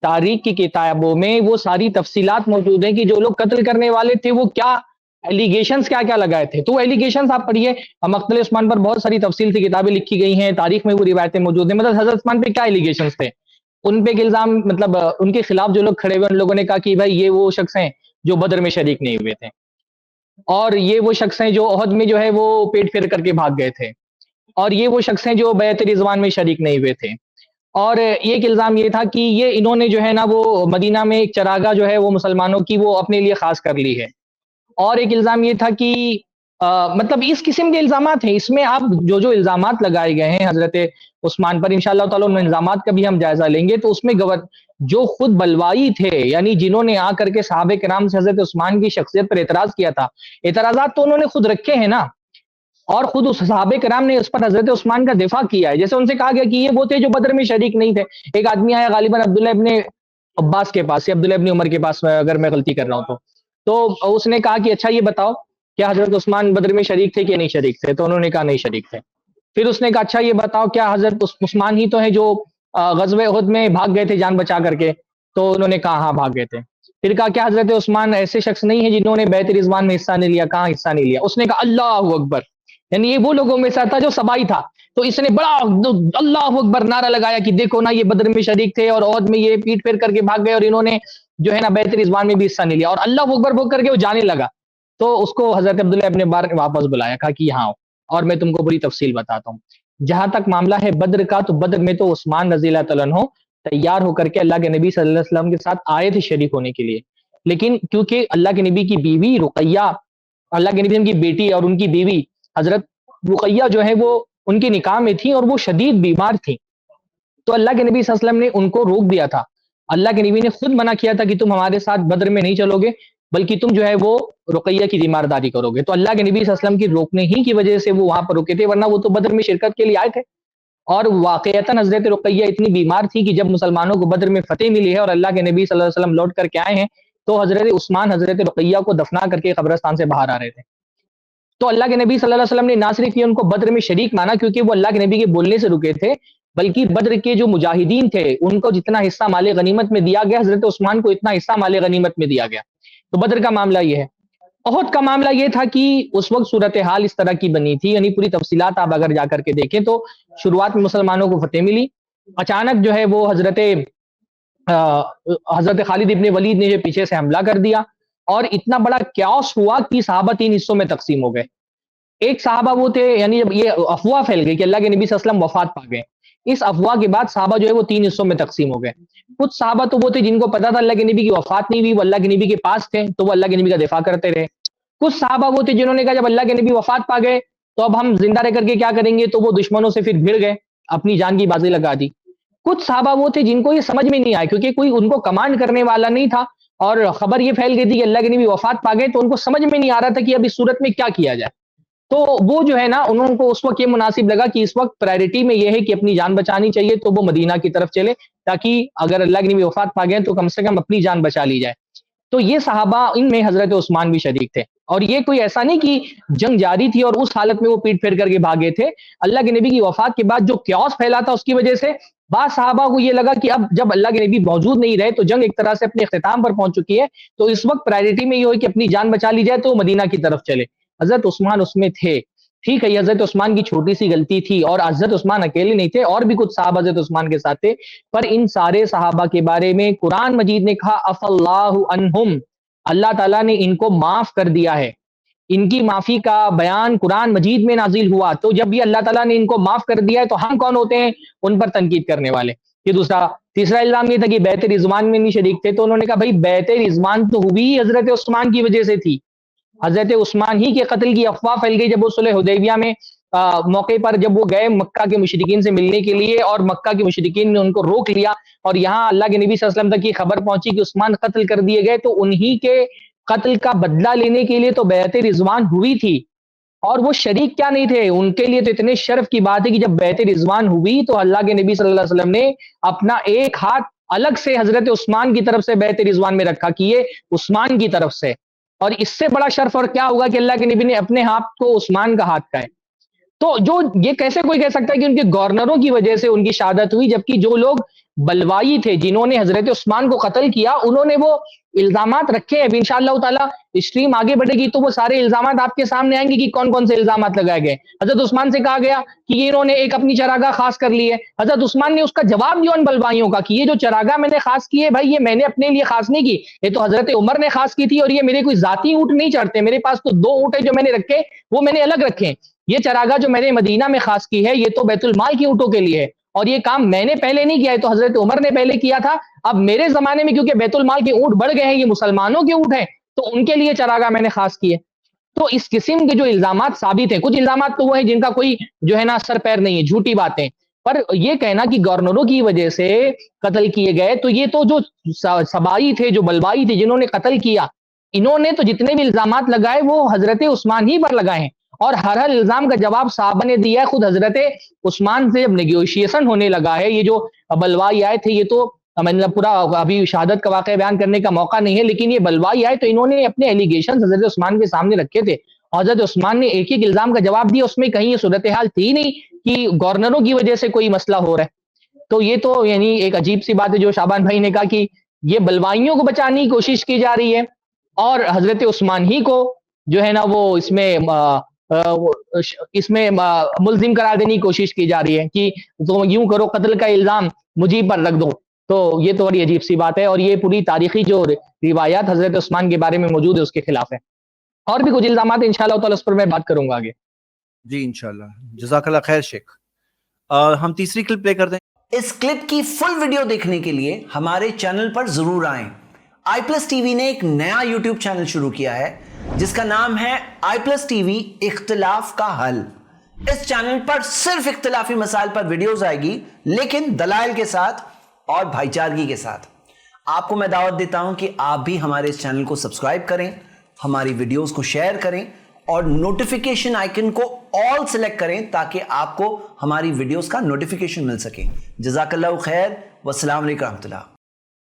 تاریخ کی کتابوں میں وہ ساری تفصیلات موجود ہیں کہ جو لوگ قتل کرنے والے تھے وہ کیا ایلیگیشنز کیا کیا لگائے تھے. تو وہ ایلیگیشنز آپ پڑھیے. مقتل عثمان پر بہت ساری تفصیل سے کتابیں لکھی گئی ہیں, تاریخ میں وہ روایتیں موجود ہیں. مطلب حضرت عثمان پہ کیا ایلیگیشنز تھے, ان پہ ایک الزام, مطلب ان کے خلاف جو لوگ کھڑے ہوئے ان لوگوں نے کہا کہ بھائی یہ وہ شخص ہیں جو بدر میں شریک نہیں ہوئے تھے, اور یہ وہ شخص ہیں جو احد میں جو ہے وہ پیٹ پھیر کر کے بھاگ گئے تھے, اور یہ وہ شخص ہیں جو بیعت رضوان میں شریک نہیں ہوئے تھے. اور ایک الزام یہ تھا کہ یہ انہوں نے جو ہے نا وہ مدینہ میں ایک چراگاہ جو ہے وہ مسلمانوں کی وہ اپنے لیے خاص کر لی ہے. اور ایک الزام یہ تھا کہ مطلب اس قسم کے الزامات ہیں. اس میں آپ جو جو الزامات لگائے گئے ہیں حضرت عثمان پر, انشاءاللہ تعالی ان الزامات کا بھی ہم جائزہ لیں گے. تو اس میں جو خود بلوائی تھے, یعنی جنہوں نے آ کر کے صحابہ کرام سے حضرت عثمان کی شخصیت پر اعتراض کیا تھا, اعتراضات تو انہوں نے خود رکھے ہیں نا, اور خود اس صحابہ کرام نے اس پر حضرت عثمان کا دفاع کیا ہے. جیسے ان سے کہا گیا کہ یہ وہ تھے جو بدر میں شریک نہیں تھے. ایک آدمی آیا غالباً عبداللہ ابن عباس کے پاس یا عبداللہ ابن عمر کے پاس, اگر میں غلطی کر رہا ہوں تو اس نے کہا کہ اچھا یہ بتاؤ کیا حضرت عثمان بدر میں شریک تھے کہ نہیں شریک تھے؟ تو انہوں نے کہا نہیں شریک تھے. پھر اس نے کہا اچھا یہ بتاؤ کیا حضرت عثمان ہی تو ہیں جو غزوہ احد میں بھاگ گئے تھے جان بچا کر کے؟ تو انہوں نے کہا ہاں بھاگ گئے تھے. پھر کہا کیا حضرت عثمان ایسے شخص نہیں ہیں جنہوں نے بیعت رضوان میں حصہ نہیں لیا؟ کہاں حصہ نہیں لیا. اس نے کہا اللہ اکبر, یعنی یہ وہ لوگوں میں سے تھا جو سبائی تھا. تو اس نے بڑا اللہ اکبر نعرہ لگایا کہ دیکھو نا یہ بدر میں شریک تھے اور عہد میں یہ پیٹ پھیر کر کے بھاگ گئے, اور انہوں نے جو ہے نا بیعت رضوان میں بھی حصہ نہیں لیا. اور اللہ اکبر بول کر کے وہ جانے لگا. تو اس کو حضرت عبداللہ ابن بار نے واپس بلایا, کہا کہ یہاں اور میں تم کو پوری تفصیل بتاتا ہوں. جہاں تک معاملہ ہے بدر کا, تو بدر میں تو عثمان رضی اللہ تعالیٰ عنہ تیار ہو کر کے اللہ کے نبی صلی اللہ علیہ وسلم کے ساتھ آئے تھے شریک ہونے کے لیے. لیکن کیونکہ اللہ کے نبی کی بیوی رقیہ, اللہ کے نبی کی بیٹی اور ان کی بیوی حضرت رقیہ جو ہے وہ ان کے نکاح میں تھی اور وہ شدید بیمار تھی, تو اللہ کے نبی صلی اللہ علیہ وسلم نے ان کو روک دیا تھا. اللہ کے نبی نے خود منع کیا تھا کہ تم ہمارے ساتھ بدر میں نہیں چلو گے, بلکہ تم جو ہے وہ رقیہ کی تیمارداری کرو گے. تو اللہ کے نبی صلی اللہ علیہ وسلم کی روکنے ہی کی وجہ سے وہ وہاں پر رکے تھے, ورنہ وہ تو بدر میں شرکت کے لیے آئے تھے. اور واقعتاً حضرت رقیہ اتنی بیمار تھی کہ جب مسلمانوں کو بدر میں فتح ملی ہے اور اللہ کے نبی صلی اللہ علیہ وسلم لوٹ کر کے آئے ہیں, تو حضرت عثمان حضرت رقیہ کو دفنا کر کے قبرستان سے باہر آ رہے تھے. تو اللہ کے نبی صلی اللہ علیہ وسلم نے نہ صرف یہ ان کو بدر میں شریک مانا کیونکہ وہ اللہ کے نبی کے بولنے سے رکے تھے, بلکہ بدر کے جو مجاہدین تھے ان کو جتنا حصہ مال غنیمت میں دیا گیا, حضرت عثمان کو اتنا حصہ مال غنیمت میں دیا گیا. تو بدر کا معاملہ یہ ہے. احد کا معاملہ یہ تھا کہ اس وقت صورتحال اس طرح کی بنی تھی, یعنی پوری تفصیلات آپ اگر جا کر کے دیکھیں تو شروعات میں مسلمانوں کو فتح ملی, اچانک جو ہے وہ حضرت خالد ابن ولید نے جو پیچھے سے حملہ کر دیا, اور اتنا بڑا کیاس ہوا کہ صحابہ 3 حصوں میں تقسیم ہو گئے. ایک صحابہ وہ تھے, یعنی جب یہ افواہ پھیل گئی کہ اللہ کے نبی صلی اللہ علیہ وسلم وفات پا گئے, اس افواہ کے بعد صحابہ جو ہے وہ 3 حصوں میں تقسیم ہو گئے. کچھ صحابہ تو وہ تھے جن کو پتا تھا اللہ کے نبی کی وفات نہیں ہوئی, وہ اللہ کے نبی کے پاس تھے, تو وہ اللہ کے نبی کا دفاع کرتے رہے. کچھ صحابہ وہ تھے جنہوں نے کہا جب اللہ کے نبی وفات پا گئے تو اب ہم زندہ رہ کر کے کیا کریں گے, تو وہ دشمنوں سے پھر بھڑ گئے, اپنی جان کی بازی لگا دی. کچھ صحابہ وہ تھے جن کو یہ سمجھ میں نہیں آیا کیونکہ کوئی ان کو کمانڈ کرنے والا نہیں تھا, اور خبر یہ پھیل گئی تھی کہ اللہ کے نبی وفات پا گئے, تو ان کو سمجھ میں نہیں آ رہا تھا کہ اب اس صورت میں کیا کیا جائے. تو وہ جو ہے نا انہوں کو اس وقت یہ مناسب لگا کہ اس وقت پرائرٹی میں یہ ہے کہ اپنی جان بچانی چاہیے, تو وہ مدینہ کی طرف چلے تاکہ اگر اللہ کے نبی وفات پا گئے تو کم سے کم اپنی جان بچا لی جائے. تو یہ صحابہ ان میں حضرت عثمان بھی شریک تھے, اور یہ کوئی ایسا نہیں کہ جنگ جاری تھی اور اس حالت میں وہ پیٹ پھیر کر کے بھاگے تھے. اللہ کے نبی کی وفات کے بعد جو کیوس پھیلا تھا اس کی وجہ سے بعض صحابہ کو یہ لگا کہ اب جب اللہ کے نبی موجود نہیں رہے تو جنگ ایک طرح سے اپنے اختتام پر پہنچ چکی ہے, تو اس وقت پرائرٹی میں یہ ہوئی کہ اپنی جان بچا لی جائے, تو مدینہ کی طرف چلے. حضرت عثمان اس میں تھے, ٹھیک ہے, یہ حضرت عثمان کی چھوٹی سی غلطی تھی, اور حضرت عثمان اکیلے نہیں تھے, اور بھی کچھ صحابہ حضرت عثمان کے ساتھ تھے. پر ان سارے صحابہ کے بارے میں قرآن مجید نے کہا اف اللہ عنہم, اللہ تعالیٰ نے ان کو معاف کر دیا ہے. ان کی معافی کا بیان قرآن مجید میں نازل ہوا, تو جب یہ اللہ تعالیٰ نے ان کو معاف کر دیا ہے تو ہم کون ہوتے ہیں ان پر تنقید کرنے والے. یہ تیسرا الزام یہ تھا کہ بیعت رضوان میں نہیں شریک تھے, تو انہوں نے کہا بھائی بیعت رضوان تو ہوئی حضرت عثمان کی وجہ سے تھی, حضرت عثمان ہی کے قتل کی افواہ پھیل گئی جب وہ صلح حدیبیہ میں موقع پر جب وہ گئے مکہ کے مشرکین سے ملنے کے لیے, اور مکہ کے مشرکین نے ان کو روک لیا, اور یہاں اللہ کے نبی صلی اللہ علیہ وسلم تک یہ خبر پہنچی کہ عثمان قتل کر دیے گئے, تو انہی کے قتل کا بدلہ لینے کے لیے تو بیعت رضوان ہوئی تھی, اور وہ شریک کیا نہیں تھے. ان کے لیے تو اتنے شرف کی بات ہے کہ جب بیعت رضوان ہوئی تو اللہ کے نبی صلی اللہ علیہ وسلم نے اپنا ایک ہاتھ الگ سے حضرت عثمان کی طرف سے بیعت رضوان میں رکھا کہ یہ عثمان کی طرف سے, اور اس سے بڑا شرف اور کیا ہوگا کہ اللہ کے نبی نے اپنے ہاتھ کو عثمان کا ہاتھ کا ہے. تو جو یہ کیسے کوئی کہہ سکتا ہے کہ ان کے گورنروں کی وجہ سے ان کی شہادت ہوئی، جبکہ جو لوگ بلوائی تھے جنہوں نے حضرت عثمان کو قتل کیا انہوں نے وہ الزامات رکھے ہیں. اب انشاءاللہ تعالیٰ اسٹریم آگے بڑھے گی تو وہ سارے الزامات آپ کے سامنے آئیں گے کہ کون کون سے الزامات لگائے گئے. حضرت عثمان سے کہا گیا کہ یہ انہوں نے ایک اپنی چراگاہ خاص کر لی ہے. حضرت عثمان نے اس کا جواب دیا ان بلوائیوں کا کہ یہ جو چراگاہ میں نے خاص کی ہے بھائی یہ میں نے اپنے لیے خاص نہیں کی، یہ تو حضرت عمر نے خاص کی تھی، اور یہ میرے کوئی ذاتی اونٹ نہیں چڑھتے، میرے پاس تو 2 اونٹ ہیں جو میں نے رکھے، وہ میں نے الگ رکھے. یہ چراگاہ جو میں نے مدینہ میں خاص کی ہے یہ تو بیت المال کی اونٹوں کے لیے ہے، اور یہ کام میں نے پہلے نہیں کیا ہے، تو حضرت عمر نے پہلے کیا تھا. اب میرے زمانے میں کیونکہ بیت المال کے اونٹ بڑھ گئے ہیں، یہ مسلمانوں کے اونٹ ہیں، تو ان کے لیے چراگاہ میں نے خاص کی ہے. تو اس قسم کے جو الزامات ثابت ہیں، کچھ الزامات تو وہ ہیں جن کا کوئی جو ہے نا سر پیر نہیں ہے، جھوٹی باتیں. پر یہ کہنا کہ گورنروں کی وجہ سے قتل کیے گئے، تو یہ تو جو سبائی تھے، جو بلوائی تھے جنہوں نے قتل کیا، انہوں نے تو جتنے بھی الزامات لگائے وہ حضرت عثمان ہی پر لگائے ہیں، اور ہر الزام کا جواب صحابہ نے دیا ہے. خود حضرت عثمان سے جب نیگوشیشن ہونے لگا ہے، یہ جو بلوائی آئے تھے، یہ تو مطلب پورا ابھی شہادت کا واقعہ بیان کرنے کا موقع نہیں ہے، لیکن یہ بلوائی آئے تو انہوں نے اپنے ایلیگیشن حضرت عثمان کے سامنے رکھے تھے. حضرت عثمان نے ایک ایک الزام کا جواب دیا، اس میں کہیں یہ صورتحال تھی نہیں کہ گورنروں کی وجہ سے کوئی مسئلہ ہو رہا ہے. تو یہ تو یعنی ایک عجیب سی بات ہے جو شعبان بھائی نے کہا کہ یہ بلوائیوں کو بچانے کی کوشش کی جا رہی ہے اور حضرت عثمان ہی کو جو ہے نا وہ اس میں ملزم قرار دینے کی کوشش کی جا رہی ہے کہ تو یوں کرو، قتل کا الزام مجھے پر رکھ دو. تو یہ تو بڑی عجیب سی بات ہے، اور یہ پوری تاریخی جو روایات حضرت عثمان کے بارے میں موجود ہے اس کے خلاف ہے. اور بھی کچھ الزامات انشاءاللہ تعالی اس پر میں بات کروں گا آگے. جی انشاءاللہ، جزاک اللہ خیر شیخ. ہم تیسری کلپ پلے کر دیں. اس کلپ کی فل ویڈیو دیکھنے کے لیے ہمارے چینل پر ضرور آئیں. آئی پلس ٹی وی نے ایک نیا یوٹیوب چینل شروع کیا ہے جس کا نام ہے آئی پلس ٹی وی اختلاف کا حل. اس چینل پر صرف اختلافی مسائل پر ویڈیوز آئے گی، لیکن دلائل کے ساتھ اور بھائی چارگی کے ساتھ. آپ کو میں دعوت دیتا ہوں کہ آپ بھی ہمارے اس چینل کو سبسکرائب کریں، ہماری ویڈیوز کو شیئر کریں اور نوٹیفیکیشن آئیکن کو آل سلیکٹ کریں تاکہ آپ کو ہماری ویڈیوز کا نوٹیفیکیشن مل سکے. جزاک اللہ خیر، والسلام علیکم ورحمۃ اللہ.